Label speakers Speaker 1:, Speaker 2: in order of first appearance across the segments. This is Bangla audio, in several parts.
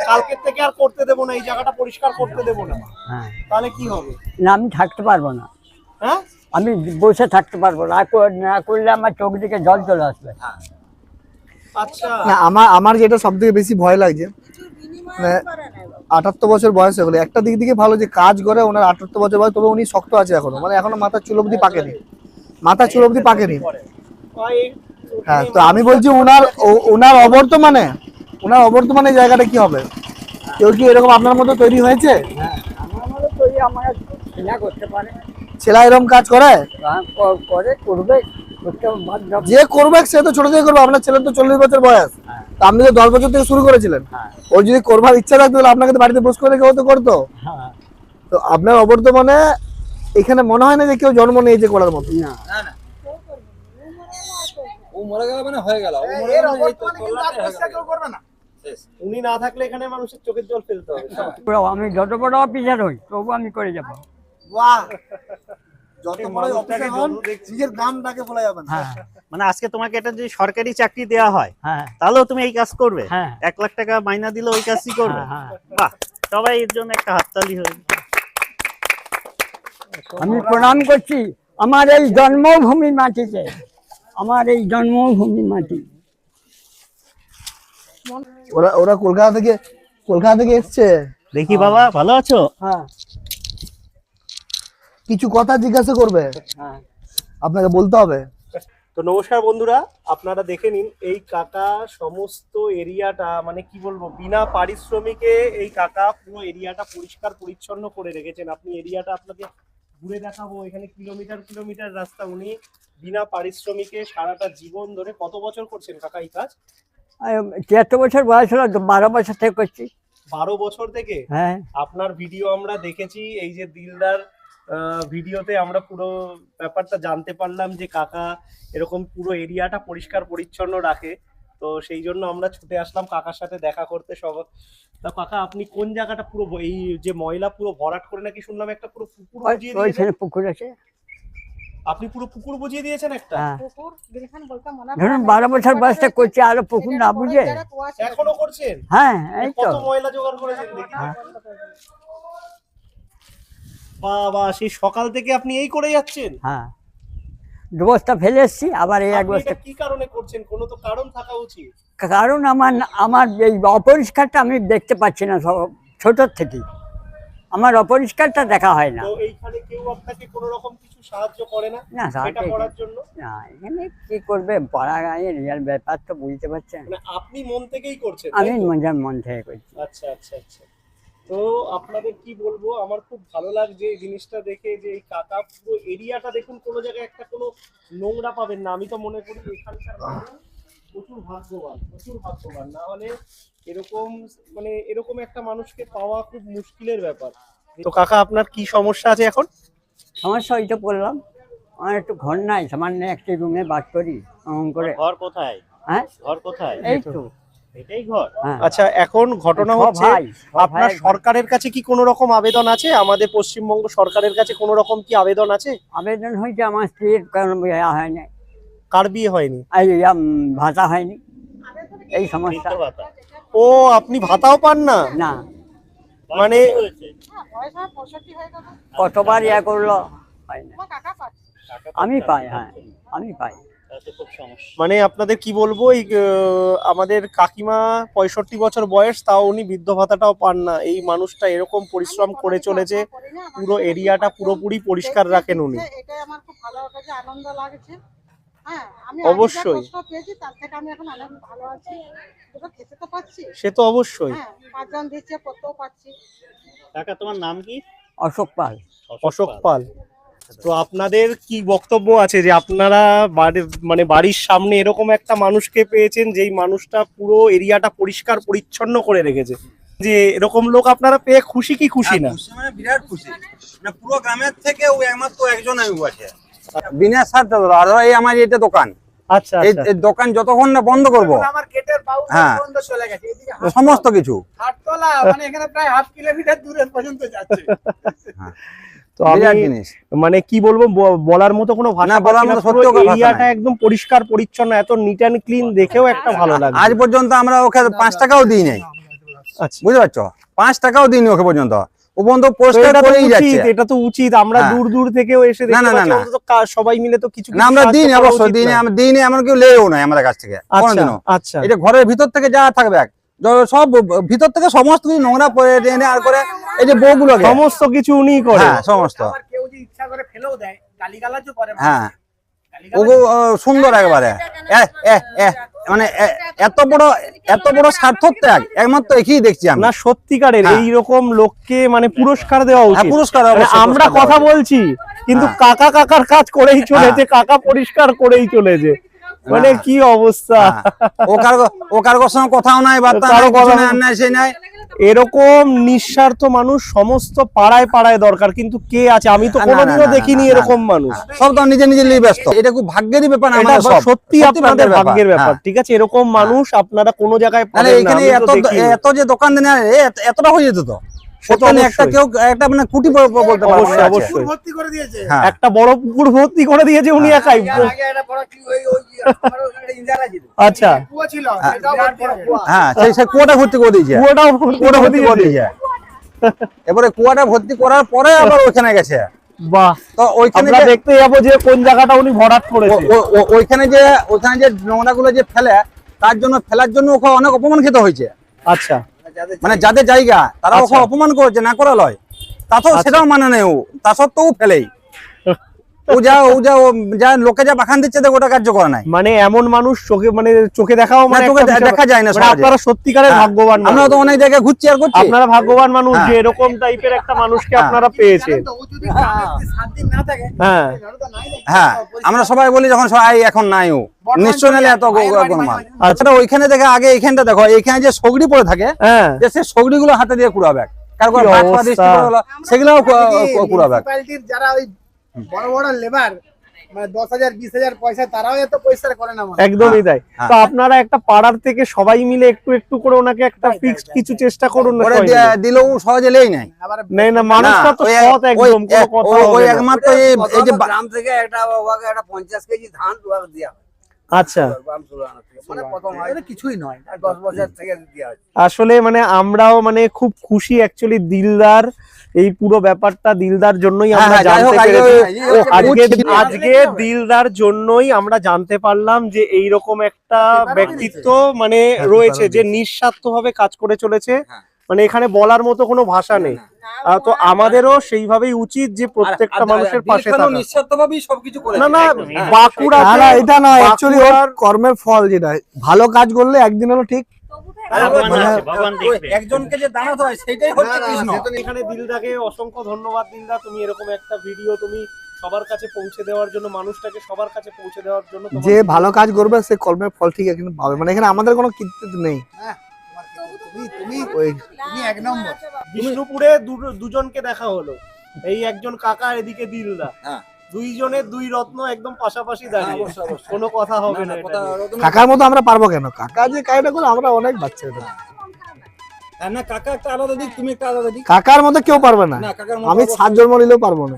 Speaker 1: কালকের থেকে আর করতে দেবো না, এই জায়গাটা পরিষ্কার করতে দেবো না, তাহলে কি হবে?
Speaker 2: না আমি থাকতে পারবো না,
Speaker 1: হ্যাঁ
Speaker 2: আমি বসে থাকতে পারবো না, না করলে আমার চোখ দিকে জল চলে আসবে।
Speaker 1: আচ্ছা
Speaker 3: না আমার যেটা সব থেকে বেশি ভয় লাগছে, মানে 78 বছর বয়স হয়ে গেলো, একটা দিক থেকে ভালো যে কাজ করে, ওনার 78 বছর বয়স, তবে উনি শক্ত আছে এখনো, মানে এখনো মাথার চুল অবধি পাকেনি, মাথার চুল অবধি পাকেনি। হ্যাঁ, তো আমি বলছি ওনার অবর্তমানে জায়গাটা কি হবে? কেউ কি এরকম আপনার মতো তৈরি হয়েছে?
Speaker 2: আমার মনে করি আমার ছেলে করতে পারে,
Speaker 3: ছেলে এরকম কাজ করে?
Speaker 2: করবে,
Speaker 3: যে করবে সে তো ছোট থেকে করবে। আপনার ছেলে তো 40 বছর বয়স, তো আপনি তো 10 বছর থেকে শুরু করেছিলেন। ওর যদি করবার ইচ্ছা থাকতো তাহলে আপনাকে তো বাড়িতে বসে করে কেউ তো করতো। তো আপনার অবর্তমানে এখানে মনে হয় না যে কেউ জন্ম নিয়েছে করার মতো।
Speaker 4: না না, ও মরে গেল মানে হয়ে গেল, ও মরে গেল মানে এই তো
Speaker 1: কেউ করবে না। উনি না থাকলে এখানে মানুষের চোখের জল ফেলতে হবে।
Speaker 2: আমি যত বড় অফিসার হই তবু আমি করে যাবো।
Speaker 3: বাহ, যত বড় অফিসার হন নিজের গ্রামটাকে বলা যাবে না।
Speaker 1: মানে আজকে তোমাকে একটা যদি সরকারি চাকরি দেওয়া হয়
Speaker 2: হ্যাঁ
Speaker 1: তাহলেও তুমি এই কাজ করবে?
Speaker 2: হ্যাঁ।
Speaker 1: 1 লাখ টাকা মাইনা দিলে ওই কাজই করবে?
Speaker 2: হ্যাঁ।
Speaker 1: বাহ, সবাই এর জন্য একটা হাততালি হবে।
Speaker 2: আমি প্রণাম করছি আমার এই জন্মভূমি মাটিতে, আমার এই জন্মভূমি মাটি।
Speaker 3: ওরা কলকাতা থেকে এসছে।
Speaker 1: দেখি বাবা, ভালো আছো?
Speaker 2: হ্যাঁ
Speaker 3: কিছু কথা জিজ্ঞাসা করবে,
Speaker 2: হ্যাঁ
Speaker 3: আপনাকে বলতে হবে।
Speaker 1: তো নমস্কার বন্ধুরা, আপনারা দেখে নিন এই কাকা সমস্ত এরিয়াটা, মানে কি বলবো, বিনা পারিশ্রমিকে এই কাকা পুরো এরিয়াটা পরিষ্কার পরিচ্ছন্ন করে রেখেছেন। আপনি এরিয়াটা আপনাকে ঘুরে দেখাবো, এখানে কিলোমিটার কিলোমিটার রাস্তা। উনি বিনা পারিশ্রমিকে সারাটা জীবন ধরে, কত বছর করছেন কাকা এই কাজ?
Speaker 2: 73 বছর বয়স হলো, 12 বছর থেকে করছি।
Speaker 1: 12 বছর থেকে?
Speaker 2: হ্যাঁ,
Speaker 1: আপনার ভিডিও আমরা দেখেছি, এই যে দিলদার ভিডিওতে আমরা পুরো ব্যাপারটা জানতে পারলাম যে কাকা এরকম পুরো এরিয়াটা পরিষ্কার পরিচ্ছন্ন রাখে। তো সেই জন্য আমরা ছুটে আসলাম কাকার সাথে দেখা করতে। সব তা কাকা, আপনি কোন জায়গাটা পুরো এই যে ময়লা পুরো ভরাট করে নাকি শুনলাম একটা পুরো পুকুর বুঝিয়ে দিয়েছেন?
Speaker 2: পুকুর আছে,
Speaker 1: আপনি পুরো পুকুর বুঝিয়ে দিয়েছেন একটা?
Speaker 2: ধরুন 12 বছর বয়স থেকে করছি, আরো পুকুর না বুঝে
Speaker 1: এখনো করছেন?
Speaker 2: হ্যাঁ, এই তো
Speaker 1: কত ময়লা জোগাড় করেছেন দেখি। বাবা, সেই সকাল থেকে আপনি এই করে যাচ্ছেন?
Speaker 2: হ্যাঁ, 2 বস্তা ফেলে এসছি, আবার এই 1 বস্তা।
Speaker 1: কি কারণে করছেন? কোনো তো কারণ থাকা উচিত।
Speaker 2: কারণ আমার এই অপরিষ্কারটা আমি দেখতে পাচ্ছি না, ছোট থেকে আমার অপরিষ্কারটা দেখা হয় না।
Speaker 1: তো এইখানে কেউ আপনাকে কোনো রকম কিছু সাহায্য করে না
Speaker 2: না,
Speaker 1: এটা করার জন্য?
Speaker 2: না, এখানে কি করবে, পাড়া গায়ে রিয়াল ব্যাপার তো বুঝতে পারছেন।
Speaker 1: মানে আপনি মন থেকেই করছেন?
Speaker 2: আমি মন থেকে করছি।
Speaker 1: আচ্ছা আচ্ছা আচ্ছা। তো আপনাদের কি বলবো, আমার খুব ভালো লাগছে এই জিনিসটা দেখে, যে এই কাকা পুরো এরিয়াটা দেখুন, কোনো জায়গায় একটা কোনো নোংরা পাবেন না। আমি তো মনে করি এখানকার মানুষ প্রচুর ভাগ্যবান, না হলে এরকম মানে এরকম একটা মানুষকে পাওয়া খুব মুশকিলের ব্যাপার। তো কাকা, আপনার কি সমস্যা আছে এখন?
Speaker 2: সমস্যা ওইটা বললাম, আমার একটু ঘর নাই, সামান্য একটি রুমে বাস করি এমন করে।
Speaker 1: ঘর কোথায়?
Speaker 2: হ্যাঁ,
Speaker 1: ঘর কোথায়?
Speaker 2: এই তো
Speaker 1: এটাই ঘর?
Speaker 2: হ্যাঁ।
Speaker 1: আচ্ছা, এখন ঘটনা হচ্ছে আপনার সরকারের কাছে কি কোনো রকম আবেদন আছে? আমাদের পশ্চিমবঙ্গ সরকারের কাছে কোনো রকম কি আবেদন আছে?
Speaker 2: আবেদন হয়েছে, আমার স্ত্রীর কারণ বিয়ে হয়নি।
Speaker 1: কার বিয়ে হয়নি?
Speaker 2: ভাতা হয়নি, এই সমস্যা।
Speaker 1: ও, আপনি ভাতাও পান না?
Speaker 2: না,
Speaker 1: মানে
Speaker 2: কতবার ইয়া করলো, হয় না। আমি পাই, হ্যাঁ আমি পাই।
Speaker 1: মানে আপনাদের কি বলবো, এই আমাদের কাকিমা 65 বছর বয়স, তাও উনি বৃদ্ধ ভাতাটাও পান না। এই মানুষটা এরকম পরিশ্রম করে চলেছে, পুরো এরিয়াটা পুরোপুরি পরিষ্কার রাখেন উনি।
Speaker 5: এটাই আমার খুব ভালো লাগছে, আনন্দ লাগছে। হ্যাঁ, আমি
Speaker 1: অবশ্যই
Speaker 5: পেয়েছি, তার থেকে আমি এখন অনেক ভালো আছি। দুটো খেতে তো পাচ্ছি।
Speaker 1: সে তো অবশ্যই।
Speaker 5: হ্যাঁ, 5 জন দিচ্ছে, কতও পাচ্ছি।
Speaker 1: কাকা, তোমার নাম কি?
Speaker 2: অশোক পাল।
Speaker 1: অশোক পাল। তো আপনাদের কি বক্তব্য আছে যে আপনারা মানে বাড়ির সামনে এরকম একটা মানুষকে পেয়েছেন, যেই মানুষটা পুরো এরিয়াটা পরিষ্কার পরিচ্ছন্ন করে রেখেছে? যে এরকম লোক আপনারা পেয়ে খুশি কি খুশি না?
Speaker 4: মানে বিরাট খুশি। মানে পুরো গ্রামের থেকে ওই একমাত্র একজন আমি বসে বিনা স্বার্থ। আর এই আমার এটা দোকান।
Speaker 1: আচ্ছা,
Speaker 4: এই দোকান যতক্ষণ না বন্ধ করবো,
Speaker 5: আমার গেটের বাউন্ডারি
Speaker 4: হ্যাঁ,
Speaker 5: বন্ধ চলে গেছে। এদিকে
Speaker 4: সমস্ত কিছু
Speaker 5: হাটতলা, মানে এখানে প্রায় 1/2 কিলোমিটার দূরে পর্যন্ত যাচ্ছে।
Speaker 1: তো মানে কি বলবো, বলার মতো কোনো ভাষা বলার মতো, সত্যি এরিয়াটা একদম পরিষ্কার পরিচ্ছন্ন, এত নিট এন্ড ক্লিন, দেখেও একটা ভালো লাগে।
Speaker 4: আজ পর্যন্ত আমরা ওকে 5 টাকাও দিই নাই।
Speaker 1: আচ্ছা
Speaker 4: বুঝতে পারছো, 5 টাকাও দিইনি ওকে পর্যন্ত, ও পর্যন্ত
Speaker 1: তো
Speaker 4: পরিষ্কার
Speaker 1: এটা তো
Speaker 4: করেই যাচ্ছে।
Speaker 1: উচিত, এটা তো উচিত, আমরা
Speaker 4: হ্যাঁ।
Speaker 1: দূর দূর থেকেও এসে
Speaker 4: না,
Speaker 1: দেখতে
Speaker 4: না,
Speaker 1: পাচ্ছি,
Speaker 4: না।
Speaker 1: অন্তত সবাই মিলে তো কিছু
Speaker 4: না আমরা
Speaker 1: সাহায্য
Speaker 4: দিইনি,
Speaker 1: করা
Speaker 4: অবশ্যই
Speaker 1: উচিত
Speaker 4: দিইনি,
Speaker 1: নয়?
Speaker 4: আমরা দিইনি, এমন কেউ লেও নাই আমাদের কাছ থেকে
Speaker 1: আচ্ছা
Speaker 4: কোনোদিনও।
Speaker 1: আচ্ছা
Speaker 4: এটা ঘরের ভিতর থেকে যা থাকবে সব ভিতর থেকে সমস্ত কিছু নোংরা পরে এনে আর করে এই যে বউগুলোকে,
Speaker 1: সমস্ত কিছু উনিই করে।
Speaker 4: হ্যাঁ সমস্ত,
Speaker 6: আবার কেউ যদি ইচ্ছা করে ফেলেও দেয়, গালিগালাজও করে,
Speaker 4: হ্যাঁ
Speaker 6: গালিগালাজ
Speaker 4: ওগো সুন্দর একবারে মানে এত বড় স্বার্থ ত্যাগ একমাত্র একেই দেখছি আমি।
Speaker 1: না সত্যিকারের
Speaker 4: হ্যাঁ।
Speaker 1: এইরকম লোককে মানে পুরস্কার দেওয়া
Speaker 4: হ্যাঁ,
Speaker 1: উচিত।
Speaker 4: পুরস্কার
Speaker 1: মানে
Speaker 4: অবশ্যই
Speaker 1: আমরা
Speaker 4: পুরস্কার
Speaker 1: কথা
Speaker 4: দেওয়া উচিত।
Speaker 1: বলছি কিন্তু
Speaker 4: হ্যাঁ।
Speaker 1: কাকার কাজ করেই চলেছে, কাকা পরিষ্কার করেই চলেছে, মানে
Speaker 4: না।
Speaker 1: কি অবস্থা।
Speaker 4: হ্যাঁ। ও কারোর সঙ্গে কথাও নাই, বার্তা
Speaker 1: কারো
Speaker 4: নাই, কিছু
Speaker 1: কথা
Speaker 4: নাই,
Speaker 1: নাই।
Speaker 4: আর নাই সেই নাই।
Speaker 1: এরকম নিঃস্বার্থ মানুষ সমস্ত পাড়ায় পাড়ায় দরকার, কিন্তু কে আছে? আমি তো
Speaker 4: না, না,
Speaker 1: কোনোদিনও
Speaker 4: না,
Speaker 1: দেখিনি
Speaker 4: না, না,
Speaker 1: এরকম
Speaker 4: না,
Speaker 1: মানুষ।
Speaker 4: সব তো নিজে নিজে নিয়ে ব্যস্ত, এটা খুব ভাগ্যেরই ব্যাপার
Speaker 1: এটা
Speaker 4: আমাদের সব,
Speaker 1: সত্যি আপনাদের ভাগ্যের ব্যাপার,
Speaker 4: হ্যাঁ।
Speaker 1: ঠিক আছে? এরকম মানুষ আপনারা কোনো জায়গায়
Speaker 4: নাহলে
Speaker 1: পাবেন না,
Speaker 4: এখানে
Speaker 1: আমি তো দেখিনি।
Speaker 4: এত যে দোকান দেনে এতটা হয়ে যেত তো,
Speaker 1: সে তো
Speaker 4: সেখানে একটা
Speaker 1: অবশ্যই।
Speaker 4: কেউ একটা মানে কুটি বলতে পারবো
Speaker 1: অবশ্যই,
Speaker 4: আছে।
Speaker 1: অবশ্যই।
Speaker 6: ভর্তি করে দিয়েছে।
Speaker 4: হ্যাঁ।
Speaker 1: একটা বড় পুকুর ভর্তি করে দিয়েছে উনি একাই।
Speaker 6: এর আগে একটা বড় কি ওই আমার ওখানে ইন্দিরা ছিল।
Speaker 1: আচ্ছা
Speaker 6: কুয়া ছিল, সেটাও ভর্তি হয়ে গেছে।
Speaker 4: হ্যাঁ সেই কুয়াটা ভর্তি করে দিয়েছে,
Speaker 1: কুয়াটাও
Speaker 4: কুয়াটা ভর্তি করে দিয়েছে। এবারে কুয়াটা ভর্তি করার পরে আবার ওখানে গেছে,
Speaker 1: বাহ,
Speaker 4: তো ওইখানে
Speaker 1: আমরা
Speaker 4: যে
Speaker 1: দেখতে যাবো যে কোন জায়গাটা উনি ভরাট করেছে।
Speaker 4: ওইখানে যে নোংরা গুলো যে ফেলে, তার জন্য ফেলার জন্য ওকে অনেক অপমান খেতে হয়েছে,
Speaker 1: আচ্ছা
Speaker 4: মানে যাদের জায়গা তারা ওকে
Speaker 1: আচ্ছা।
Speaker 4: অপমান করেছে, না করা লয়, তা তো
Speaker 1: আচ্ছা।
Speaker 4: সেটাও মানে নেই, ও তা সত্ত্বেও ফেলেই ও যা লোকে যা বাখান দিচ্ছে দেখ ওটা কার্য করে নাই।
Speaker 1: মানে এমন মানুষ চোখে দেখাও মানে
Speaker 4: চোখে
Speaker 1: একটা বিষয়-
Speaker 4: দেখা যায় না
Speaker 1: মানে
Speaker 4: সহজে।
Speaker 1: আপনারা সত্যিকারের
Speaker 4: হ্যাঁ।
Speaker 1: ভাগ্যবান
Speaker 4: আমরা
Speaker 1: মানুষ।
Speaker 4: তো অনেক জায়গায় ঘুরছি আর করছি।
Speaker 1: আপনারা ভাগ্যবান মানুষ
Speaker 4: হ্যাঁ।
Speaker 1: যে এরকম টাইপের একটা মানুষকে
Speaker 4: হ্যাঁ।
Speaker 1: আপনারা পেয়েছেন।
Speaker 6: জানেন তো, ও যদি গ্রামে যদি 7 দিন না থাকে,
Speaker 1: হ্যাঁ
Speaker 6: তাহলে তো নাই দেখে।
Speaker 4: হ্যাঁ আমরা সবাই বলি যখন সবাই এখন নাই, ও নিশ্চয় নালে এত গোলমাল। আচ্ছা ওইখানে দেখে আগে এইখানটা দেখো, এইখানে যে সগড়ি পড়ে থাকে,
Speaker 1: হ্যাঁ
Speaker 4: যে সে সগড়ি গুলো হাতে দিয়ে কুড়াবে, কারো
Speaker 1: কি
Speaker 4: ভাত পা
Speaker 1: অবস্থা।
Speaker 4: দৃষ্টি পড়ে গেলো, সেগুলোও কুড়াবে।
Speaker 6: মিউনিসিপ্যালিটির যারা ওই বড় বড় লেবার, মানে 10,000 20,000 পয়সা, তারাও এত পয়সা করে না মনে হয়।
Speaker 1: একদমই তাই।
Speaker 4: হ্যাঁ।
Speaker 1: তো আপনারা একটা পাড়ার থেকে সবাই মিলে একটু একটু করে ওনাকে একটা ফিক্সড কিছু চেষ্টা করুন না
Speaker 4: ওরে
Speaker 1: সবাই মিলে।
Speaker 4: দিলেও সহজে লেই নাই।
Speaker 6: আবার
Speaker 1: নেই না, মানুষটা তো
Speaker 4: ওই-
Speaker 1: সৎ একদম,
Speaker 4: ওই-
Speaker 1: কোনো কথা
Speaker 4: ওই- ওই
Speaker 1: হবে না।
Speaker 4: একমাত্র এই যে
Speaker 7: গ্রাম থেকে একটা ওকে একটা 50 কেজি ধান ওকে দেওয়া হয়
Speaker 1: আচ্ছা
Speaker 7: গ্রাম তুলনা থেকে, মানে প্রথম হয়
Speaker 6: এটা কিছুই নয়।
Speaker 7: 10 বছর থেকে দেওয়া হয়।
Speaker 1: আসলে মানে আমরাও মানে খুব খুশি অ্যাকচুয়ালি, দিলদার এই পুরো ব্যাপারটা দিলদার জন্যই
Speaker 4: হ্যাঁ,
Speaker 1: আমরা
Speaker 4: হ্যাঁ, যাই হোক,
Speaker 1: জানতে
Speaker 4: আগে
Speaker 1: পেরেছি।
Speaker 4: ও
Speaker 1: আজকে দিলদার জন্যই আমরা জানতে পারলাম যে এইরকম একটা ব্যক্তিত্ব মানে রয়েছে যে নিঃস্বার্থভাবে কাজ করে চলেছে, মানে এখানে বলার মতো কোনো ভাষা নেই। তো আমাদেরও সেইভাবেই উচিত যে প্রত্যেকটা মানুষের পাশে থাকা।
Speaker 4: নিঃস্বার্থভাবেই সবকিছু করে।
Speaker 1: না না, বাঁকুড়া
Speaker 3: না না এটা না, অ্যাকচুয়ালি ওর কর্মের ফল যেটা, ভালো কাজ করলে একদিন হলো ঠিক।
Speaker 4: একজনকে যে দাঁড়াতে হয় সেটাই হচ্ছে কৃষ্ণ।
Speaker 1: এখানে দিলদাকে অসংখ্য ধন্যবাদ। দিলদা, তুমি এরকম একটা ভিডিও তুমি সবার কাছে পৌঁছে দেওয়ার জন্য, মানুষটাকে সবার কাছে পৌঁছে দেওয়ার জন্য তোমার-
Speaker 3: যে ভালো কাজ করবে সে কর্মের ফল ঠিক এখানে পাবে, মানে এখানে আমাদের কোনো কৃতিত্ব নেই।
Speaker 6: তুমি
Speaker 3: ওই
Speaker 6: তুমি এক নম্বর।
Speaker 1: বিষ্ণুপুরে দুজনকে দেখা হলো, এই একজন কাকা, এদিকে দিলদা,
Speaker 4: হ্যাঁ।
Speaker 1: দুইজনের দুই রত্ন একদম পাশাপাশি দাঁড়িয়ে, কোনো কথা হবে না এটা নিয়ে।
Speaker 3: কাকার মতো আমরা পারবো কেন? কাকা যে কাজটা করে আমরা অনেক বাচ্চা এটা।
Speaker 4: না কাকা একটা আলাদা দিক, তুমি একটা আলাদা দিক।
Speaker 3: কাকার মতো কেউ পারবে না,
Speaker 4: না কাকার মতো
Speaker 3: আমি 7 জন্ম নিলেও পারবো না।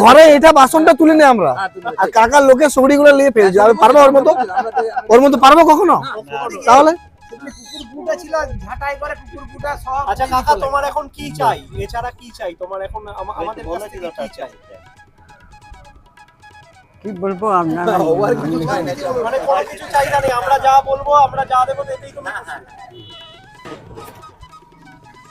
Speaker 3: ঘরে এটা বাসনটা তুলে নে আমরা, আর কাকার লোকের সবড়ি গুলো নিয়ে ফেলছি, আমি পারবো ওর মতো পারবো কখনো? তাহলে
Speaker 6: কুকুর গুটা ছিল, ঝাঁটাই করে কুকুর গুটা সব।
Speaker 1: আচ্ছা কাকা, তোমার এখন কি চাই? এছাড়া কি চাই তোমার এখন? আমাদের কাছ থেকে কি চাই?
Speaker 2: কি বলবো আপনারা?
Speaker 1: মানে কোনো কিছু চাহিদা নেই, আমরা যা বলবো, আমরা যা দেবো এতেই তুমি খুশি?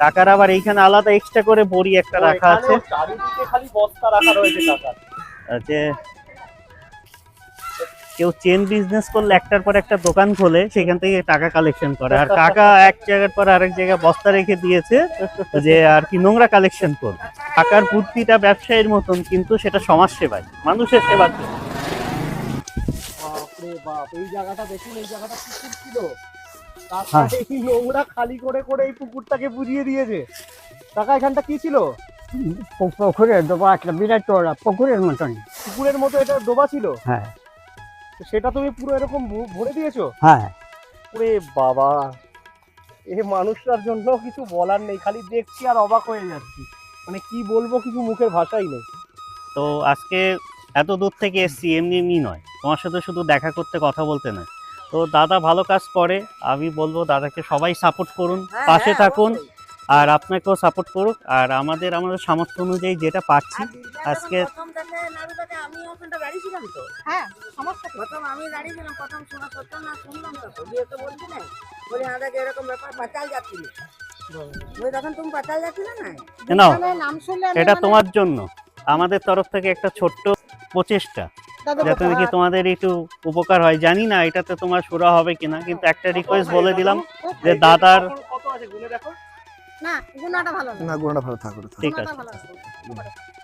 Speaker 8: টাকার আবার এইখানে আলাদা এক্সট্রা করে বড়ি একটা রাখা আছে,
Speaker 1: এখানে চারিদিকে খালি বস্তা রাখা রয়েছে কাকার।
Speaker 8: যে কেউ চেন বিজনেস করলে একটার পর একটা দোকান খোলে, সেখান থেকে টাকা কালেকশন করে, আর কাকা এক জায়গার পর আরেক জায়গায় বস্তা রেখে দিয়েছে যে আর কি নোংরা কালেকশন করবে। টাকার বুদ্ধিটা ব্যবসায়ীর মতন, কিন্তু সেটা সমাজ সেবায়, মানুষের সেবার জন্য।
Speaker 1: বাপরে বাপ, এই জায়গাটা দেখুন, এই জায়গাটা পুকুর ছিল, কাকা এই নোংরা খালি করে করে এই পুকুরটাকে বুঝিয়ে দিয়েছে। কাকা এখানটা কি ছিল?
Speaker 2: পুকুরে ডোবা একটা বিরাট চওড়া পুকুরের মতন।
Speaker 1: পুকুরের মতো এটা ডোবা ছিল,
Speaker 2: হ্যাঁ
Speaker 1: তো সেটা তুমি পুরো এরকম ভরে দিয়েছো?
Speaker 2: হ্যাঁ,
Speaker 1: ওরে বাবা, এই মানুষটার জন্য কিছু বলার নেই, খালি দেখছি আর অবাক হয়ে যাচ্ছি, মানে কি বলবো, কিছু মুখের ভাষাই নেই।
Speaker 8: তো আজকে এত দূর থেকে এসছি এমনি এমনি নয়, তোমার সাথে শুধু দেখা করতে কথা বলতে নয়, তো দাদা ভালো কাজ করে, আমি বলবো দাদাকে সবাই সাপোর্ট করুন,
Speaker 7: হ্যাঁ,
Speaker 8: পাশে
Speaker 7: হ্যাঁ,
Speaker 8: থাকুন,
Speaker 7: অবশ্যই।
Speaker 8: আর আপনাকেও সাপোর্ট করুক, আর আমাদের সামর্থ্য অনুযায়ী যেটা পাচ্ছি আজকে।
Speaker 7: প্রথম থেকে নাড়ু থেকে আমি ওখানটা দাঁড়িয়ে ছিলাম তো।
Speaker 5: হ্যাঁ সমস্ত
Speaker 7: প্রথম আমি দাঁড়িয়ে ছিলাম, প্রথম শোনা সত্য না শুনলাম তো, বিয়ে তো বলছি না, বলি হ্যাঁ দেখ এরকম ব্যাপার, পাচাল যাচ্ছিল ওই তখন তুমি পাচাল যাচ্ছিলে না।
Speaker 8: নাও,
Speaker 5: নাম শুনলে আমি
Speaker 8: এটা
Speaker 5: মানে
Speaker 8: তোমার জন্য আমাদের তরফ থেকে একটা ছোট্ট প্রচেষ্টা,
Speaker 5: দাদা
Speaker 8: যাতে নাকি তোমাদের একটু উপকার হয়। জানি না এটাতে তোমার সুরা হবে কিনা, কিন্তু একটা রিকোয়েস্ট বলে দিলাম যে দাদার।
Speaker 1: কত আছে গুনে দেখো।
Speaker 5: না গুণাটা ভালো না,
Speaker 3: না গুণটা ভালো থাকুক।
Speaker 8: ঠিক
Speaker 5: গুণাটা
Speaker 8: আছে
Speaker 5: ভালো আছে।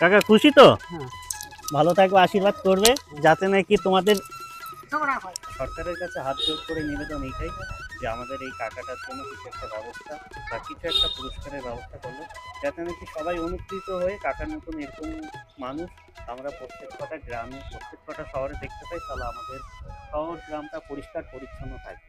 Speaker 8: কাকা, খুশি তো?
Speaker 2: হ্যাঁ।
Speaker 8: ভালো থাকবে, আশীর্বাদ করবে যাতে নাকি তোমাদের।
Speaker 5: ঝগড়া হয়।
Speaker 8: সরকারের কাছে হাত জোর করে নিবেদন এইটাই যে আমাদের এই কাকাটার জন্য কিছু একটা ব্যবস্থা বা কিছু একটা পুরস্কারের ব্যবস্থা করলো, যাতে নাকি সবাই অনুপ্রেরিত হয়ে কাকার মতন এরকম মানুষ আমরা প্রত্যেক কটা গ্রামে, প্রত্যেক কটা শহরে দেখতে পাই, তাহলে আমাদের শহর গ্রামটা পরিষ্কার পরিচ্ছন্ন থাকে।